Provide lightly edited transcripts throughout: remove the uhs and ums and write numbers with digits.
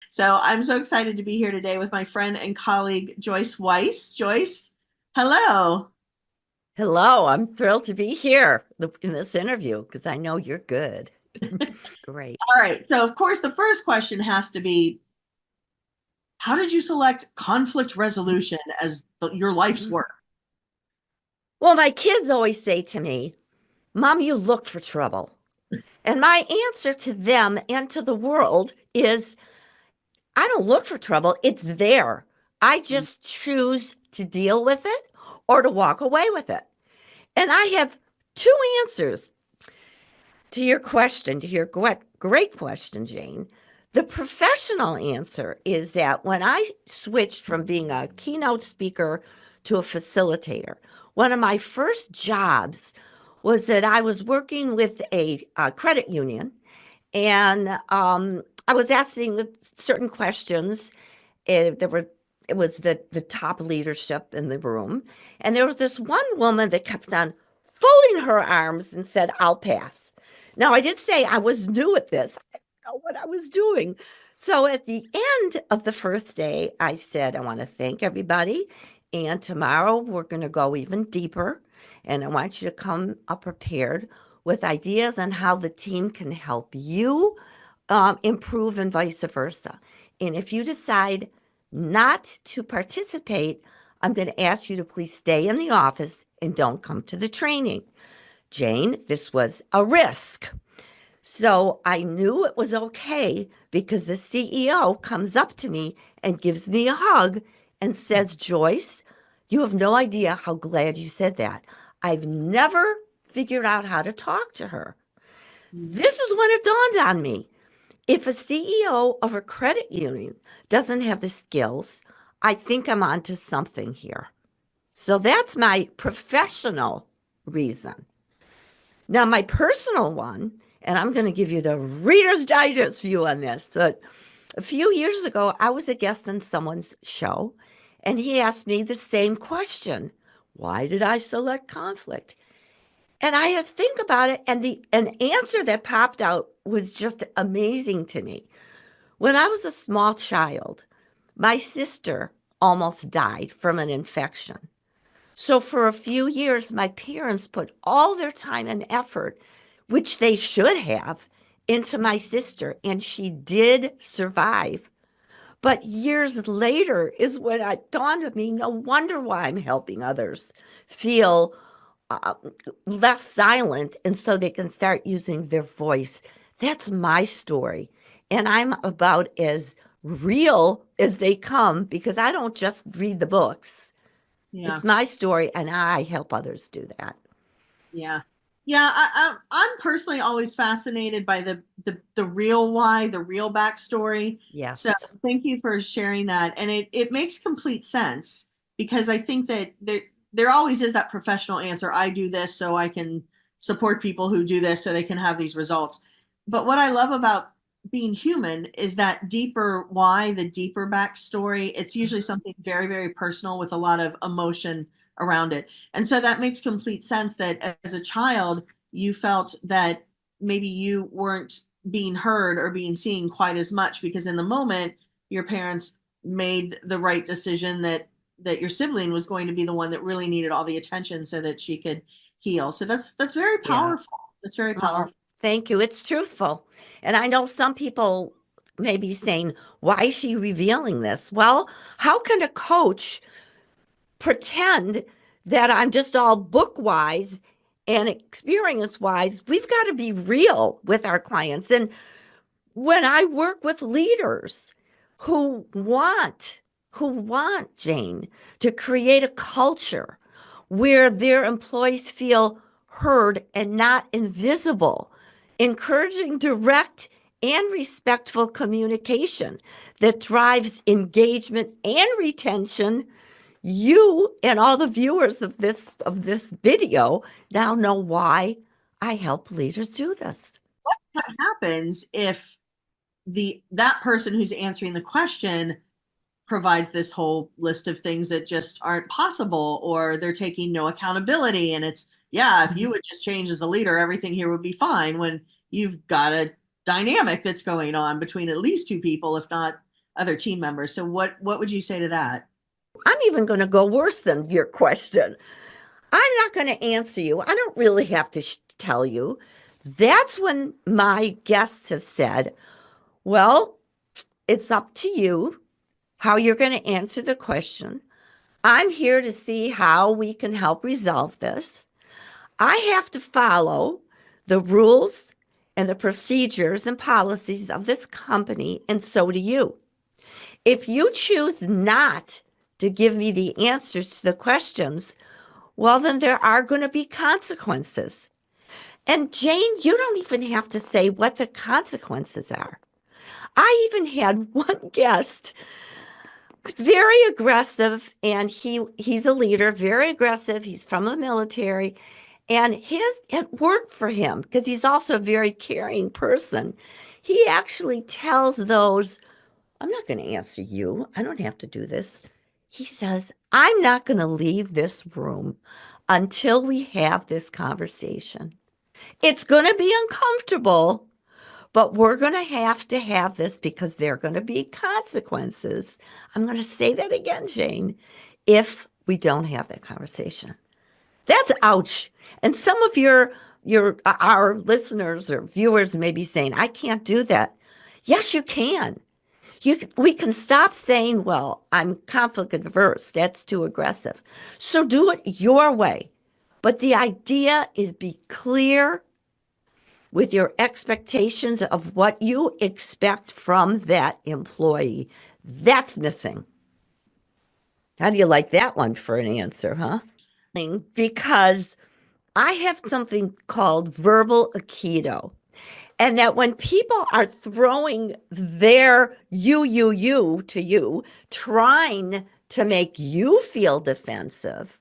So I'm so excited to be here today with my friend and colleague, Joyce Weiss. Joyce, hello. Hello, I'm thrilled to be here in this interview because I know you're good. Great. All right. So, of course, the first question has to be, how did you select conflict resolution as your life's work? Well, my kids always say to me, Mom, you look for trouble. And my answer to them and to the world is, I don't look for trouble. It's there. I just choose to deal with it or to walk away with it. And I have two answers to your question, to your great question, Jane. The professional answer is that when I switched from being a keynote speaker to a facilitator, one of my first jobs was that I was working with a credit union, and I was asking certain questions. There were it was the top leadership in the room, and there was this one woman that kept on folding her arms and said, "I'll pass." Now, I did say I was new at this. I didn't know what I was doing. So at the end of the first day, I said, I want to thank everybody. And tomorrow we're going to go even deeper. And I want you to come up prepared with ideas on how the team can help you improve and vice versa. And if you decide not to participate, I'm going to ask you to please stay in the office and don't come to the training. Jane, this was a risk. So I knew it was okay because the CEO comes up to me and gives me a hug and says, Joyce, you have no idea how glad you said that. I've never figured out how to talk to her. This is when it dawned on me. If a CEO of a credit union doesn't have the skills, I think I'm onto something here. So that's my professional reason. Now, my personal one, and I'm going to give you the Reader's Digest view on this, but a few years ago, I was a guest on someone's show, and he asked me the same question. Why did I select conflict? And I had to think about it, and the an answer that popped out was just amazing to me. When I was a small child, my sister almost died from an infection. So for a few years, my parents put all their time and effort, which they should have, into my sister, and she did survive. But years later is when it dawned on me, no wonder why I'm helping others feel uh, less silent and so they can start using their voice. That's my story. And I'm about as real as they come because I don't just read the books. Yeah. It's my story, and I help others do that. Yeah. Yeah, I'm personally always fascinated by the real why, the real backstory. So Yes. thank you for sharing that. And it makes complete sense because I think that there always is that professional answer. I do this so I can support people who do this so they can have these results. But what I love about being human is that deeper why, the deeper backstory. It's usually something very, very personal with a lot of emotion around it. And so that makes complete sense that as a child, you felt that maybe you weren't being heard or being seen quite as much because in the moment, your parents made the right decision that your sibling was going to be the one that really needed all the attention so that she could heal. So that's very Yeah. powerful. That's very Well, powerful. thank you. It's truthful. And I know some people may be saying, why is she revealing this? Well, how can a coach pretend that I'm just all book wise and experience wise? We've got to be real with our clients. And when I work with leaders who want Jane to create a culture where their employees feel heard and not invisible, encouraging direct and respectful communication that drives engagement and retention. You and all the viewers of this video now know why I help leaders do this. What happens if the that person who's answering the question provides this whole list of things that just aren't possible or they're taking no accountability and it's yeah, if you would just change as a leader everything here would be fine when you've got a dynamic that's going on between at least two people if not other team members. So what would you say to that? I'm even going to go worse than your question. I'm not going to answer you. I don't really have to tell you. That's when my guests have said, well, it's up to you how you're going to answer the question. I'm here to see how we can help resolve this. I have to follow the rules and the procedures and policies of this company, and so do you. If you choose not to give me the answers to the questions, well, then there are going to be consequences. And Jane, you don't even have to say what the consequences are. I even had one guest, very aggressive, and he's a leader, very aggressive. He's from the military, and it worked for him because he's also a very caring person. He actually tells those, I'm not going to answer you. I don't have to do this. He says, I'm not going to leave this room until we have this conversation. It's going to be uncomfortable, but we're going to have this because there are going to be consequences. I'm going to say that again, Jane, if we don't have that conversation. That's ouch. And some of our listeners or viewers may be saying, I can't do that. Yes, you can. We can stop saying, well, I'm conflict adverse. That's too aggressive. So do it your way. But the idea is be clear with your expectations of what you expect from that employee. That's missing. How do you like that one for an answer, huh? Because I have something called verbal aikido. And that when people are throwing their you to you, trying to make you feel defensive,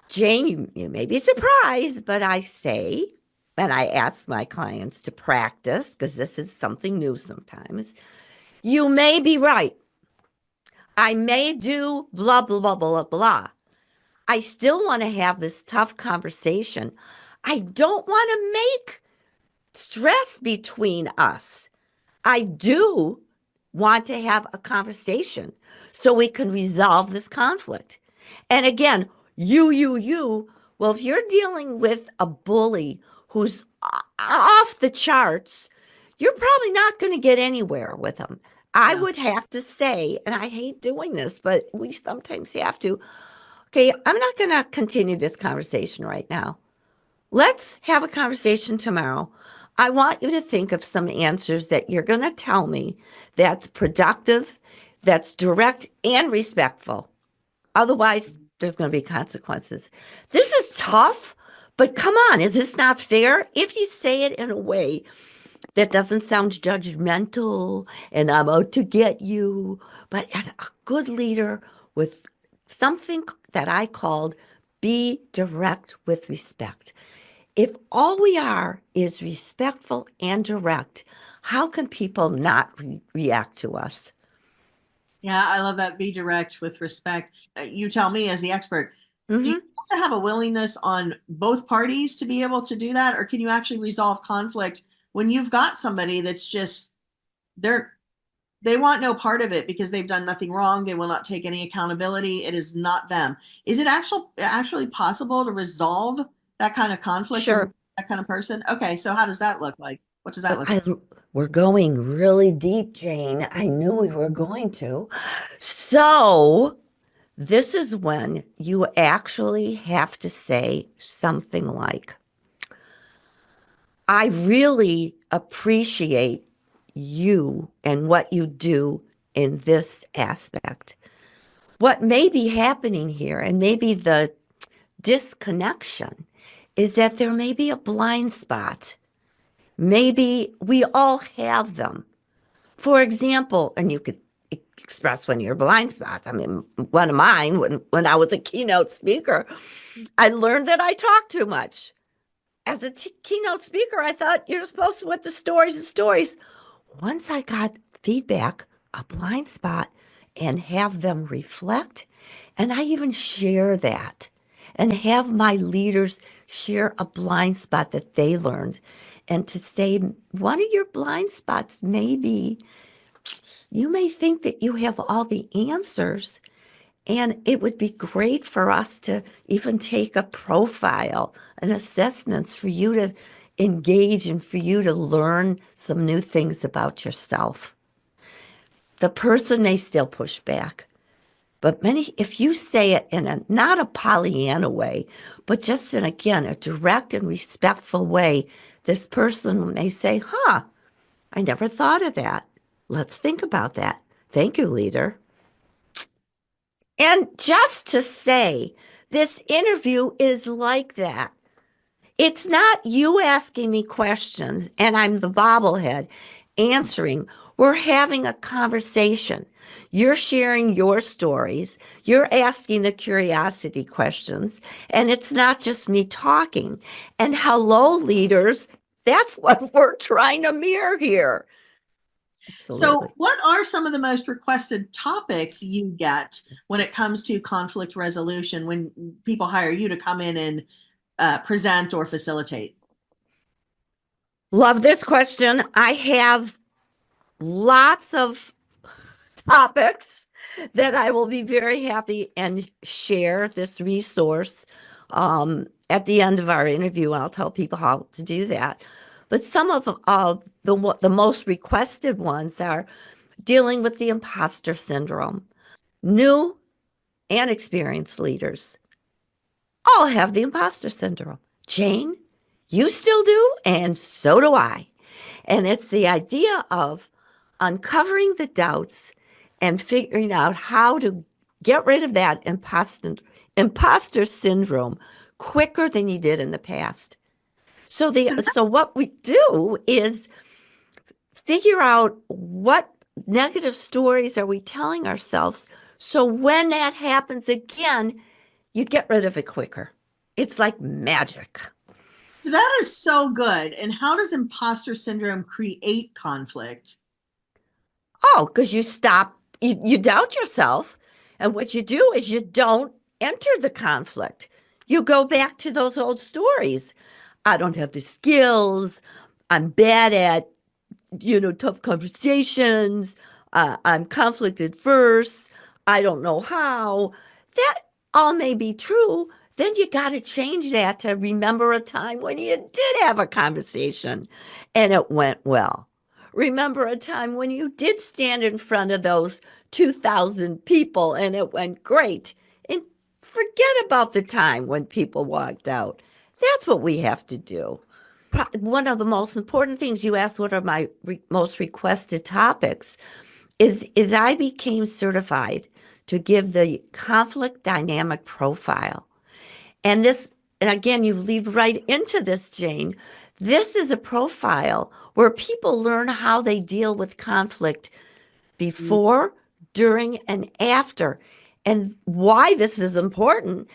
Jane, you may be surprised, but I say, and I ask my clients to practice because this is something new sometimes. You may be right. I may do blah, blah, blah, blah, blah. I still want to have this tough conversation. I don't want to make stress between us. I do want to have a conversation so we can resolve this conflict. And again, you. Well, if you're dealing with a bully who's off the charts, you're probably not going to get anywhere with them. I Yeah. would have to say, and I hate doing this, but we sometimes have to. Okay, I'm not going to continue this conversation right now. Let's have a conversation tomorrow. I want you to think of some answers that you're going to tell me that's productive, that's direct and respectful. Otherwise, there's going to be consequences. This is tough, but come on, is this not fair? If you say it in a way that doesn't sound judgmental and I'm out to get you, but as a good leader with something that I called be direct with respect. If all we are is respectful and direct, how can people not react to us? Yeah, I love that. Be direct with respect. You tell me as the expert, do you Hmm. have to have a willingness on both parties to be able to do that? Or can you actually resolve conflict when you've got somebody that's just, they're, they want no part of it because they've done nothing wrong. They will not take any accountability. It is not them. Is it actually possible to resolve that kind of conflict when Sure. that kind of person? Okay, so how does that look like? What does that Oh, look like? we're going really deep, Jane. I knew we were going to. So, this is when you actually have to say something like, I really appreciate you and what you do in this aspect. What may be happening here, and maybe the disconnection, is that there may be a blind spot. Maybe we all have them. For example, and you could express one of your blind spots. I mean, one of mine, when I was a keynote speaker, I learned that I talk too much. As a keynote speaker, I thought you're supposed to with the stories and stories. Once I got feedback, a blind spot, and have them reflect, and I even share that and have my leaders share a blind spot that they learned. And to say one of your blind spots may be You may think that you have all the answers, and it would be great for us to even take a profile and assessments for you to engage and for you to learn some new things about yourself. The person may still push back, but if you say it in a not a Pollyanna way, but just in, again, a direct and respectful way, this person may say, huh, I never thought of that. Let's think about that. Thank you, leader. And just to say, this interview is like that. It's not you asking me questions and I'm the bobblehead answering. We're having a conversation. You're sharing your stories. You're asking the curiosity questions. And it's not just me talking. And hello, leaders. That's what we're trying to mirror here. So, Absolutely. what are some of the most requested topics you get when it comes to conflict resolution when people hire you to come in and present or facilitate? Love this question. I have lots of topics that I will be very happy and share this resource at the end of our interview. I'll tell people how to do that. But some of the most requested ones are dealing with the imposter syndrome. New and experienced leaders all have the imposter syndrome. Jane, you still do, and so do I. And it's the idea of uncovering the doubts and figuring out how to get rid of that imposter syndrome quicker than you did in the past. So what we do is figure out what negative stories are we telling ourselves. So when that happens again, you get rid of it quicker. It's like magic. So, that is so good. And how does imposter syndrome create conflict? Oh, because you doubt yourself. And what you do is you don't enter the conflict. You go back to those old stories. I don't have the skills. I'm bad at, tough conversations. I'm conflict adverse. I don't know how. That all may be true. Then you got to change that to remember a time when you did have a conversation and it went well. Remember a time when you did stand in front of those 2,000 people and it went great. And forget about the time when people walked out. That's what we have to do. One of the most important things you asked, what are my most requested topics, is I became certified to give the conflict dynamic profile. And and again, you lead right into this, Jane. This is a profile where people learn how they deal with conflict before, during, and after. And why this is important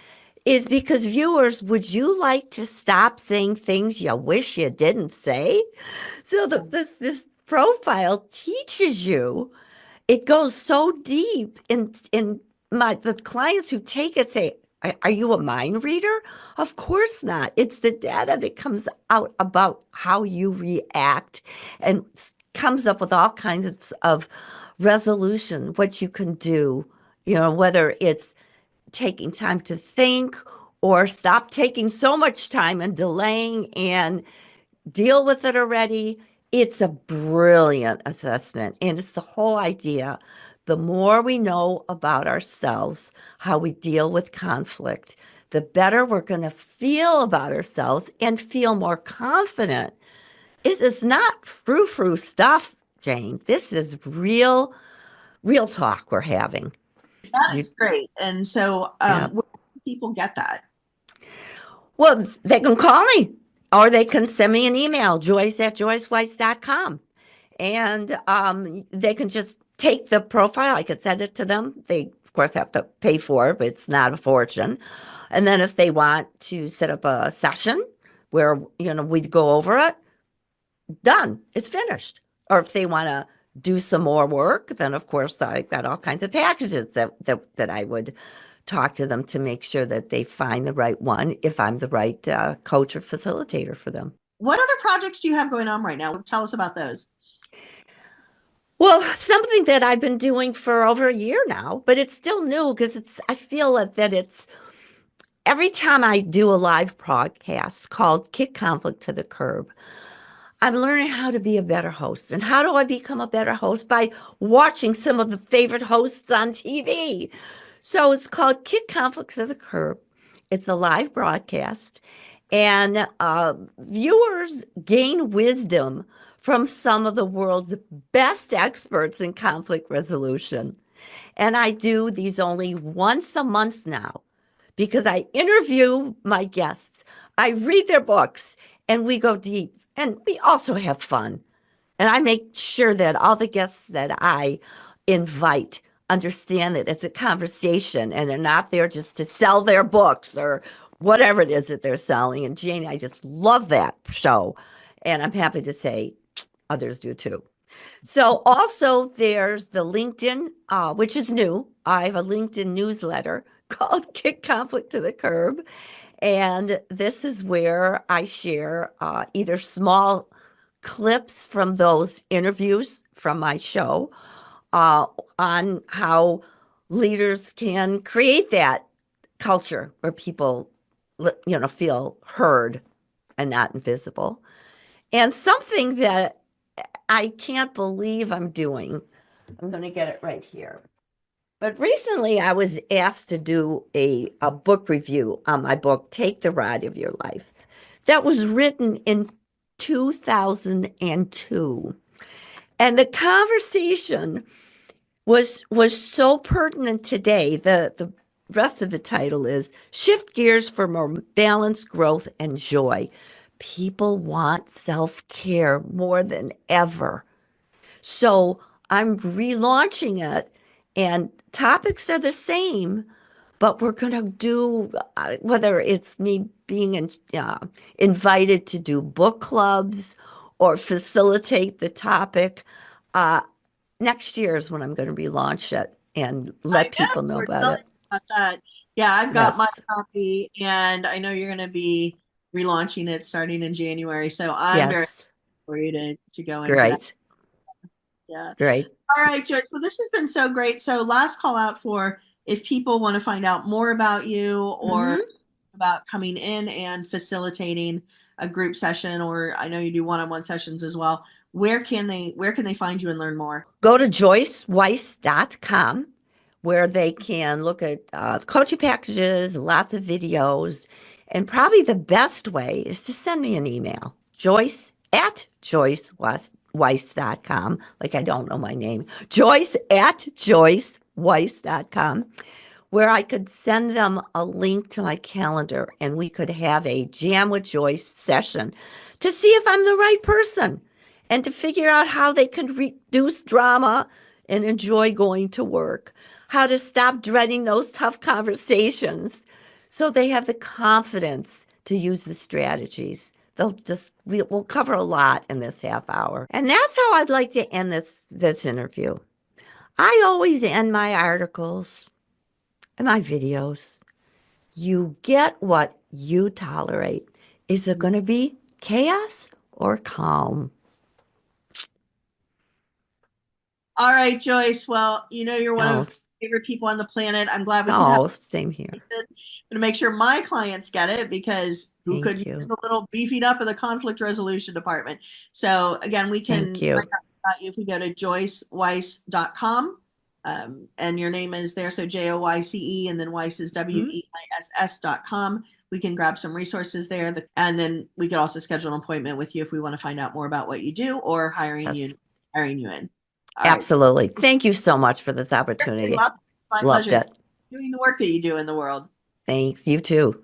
is because viewers, would you like to stop saying things you wish you didn't say? So this profile teaches you. It goes so deep in the clients who take it say, are you a mind reader? Of course not. It's the data that comes out about how you react and comes up with all kinds of resolution, what you can do, whether it's taking time to think or stop taking so much time and delaying and deal with it already. It's a brilliant assessment. And it's the whole idea. The more we know about ourselves, how we deal with conflict, the better we're going to feel about ourselves and feel more confident. This is not frou-frou stuff, Jane. This is real talk we're having. That You, is great. And so, yeah. where do people get that? Well, they can call me or they can send me an email, joyce@joyceweiss.com. And they can just take the profile. I could send it to them. They, of course, have to pay for it, but it's not a fortune. And then if they want to set up a session where, we'd go over it, done. It's finished. Or if they want to do some more work, then of course I've got all kinds of packages that I would talk to them to make sure that they find the right one if I'm the right coach or facilitator for them. What other projects do you have going on right now? Tell us about those. Well, something that I've been doing for over a year now, but it's still new because I feel that it's every time I do a live broadcast called Kick Conflict to the Curb, I'm learning how to be a better host. And how do I become a better host? By watching some of the favorite hosts on TV. So it's called Kick Conflict to the Curb. It's a live broadcast, and viewers gain wisdom from some of the world's best experts in conflict resolution. And I do these only once a month now because I interview my guests, I read their books, and we go deep. And we also have fun. And I make sure that all the guests that I invite understand that it's a conversation and they're not there just to sell their books or whatever it is that they're selling. And Janie, I just love that show. And I'm happy to say others do too. So also there's the LinkedIn, which is new. I have a LinkedIn newsletter called Kick Conflict to the Curb. And this is where I share either small clips from those interviews from my show on how leaders can create that culture where people, feel heard and not invisible. And something that I can't believe I'm doing, I'm going to get it right here. But recently I was asked to do a book review on my book, Take the Ride of Your Life, that was written in 2002. And the conversation was so pertinent today. The rest of the title is Shift Gears for More Balance, Growth, and Joy. People want self-care more than ever. So I'm relaunching it, and topics are the same, but we're going to do, whether it's me being invited to do book clubs or facilitate the topic. Next year is when I'm going to relaunch it and I let know people know we're about telling it. about that. Yeah, I've got my Yes, copy, and I know you're going to be relaunching it starting in January. So I'm very yes, for you to go into that. great, Yeah. great. All right, Joyce. Well, this has been so great. So last call out for if people want to find out more about you or Mhm. about coming in and facilitating a group session, or I know you do one-on-one sessions as well. Where can they find you and learn more? Go to joyceweiss.com where they can look at coaching packages, lots of videos. And probably the best way is to send me an email, joyce@joyceweiss.com. Like I don't know my name, joyce@joyceweiss.com, where I could send them a link to my calendar and we could have a Jam with Joyce session to see if I'm the right person and to figure out how they can reduce drama and enjoy going to work, how to stop dreading those tough conversations so they have the confidence to use the strategies. We'll cover a lot in this half hour. And that's how I'd like to end this interview. I always end my articles and my videos. You get what you tolerate. Is it going to be chaos or calm? All right, Joyce. Well, you're one of Oh, my favorite people on the planet. I'm glad we could have oh, same here. it. To make sure my clients get it because who could Thank use you. a little beefing up of the conflict resolution department? So again, we can Thank find you. out about you if we go to joyceweiss.com. And your name is there. So Joyce, and then Weiss is Hmm? WEISS.com. We can grab some resources there. And then we could also schedule an appointment with you if we want to find out more about what you do or Yes, hiring you in. All right. absolutely. Thank you so much for this You're opportunity. welcome. It's my Loved pleasure it. doing the work that you do in the world. Thanks. You too.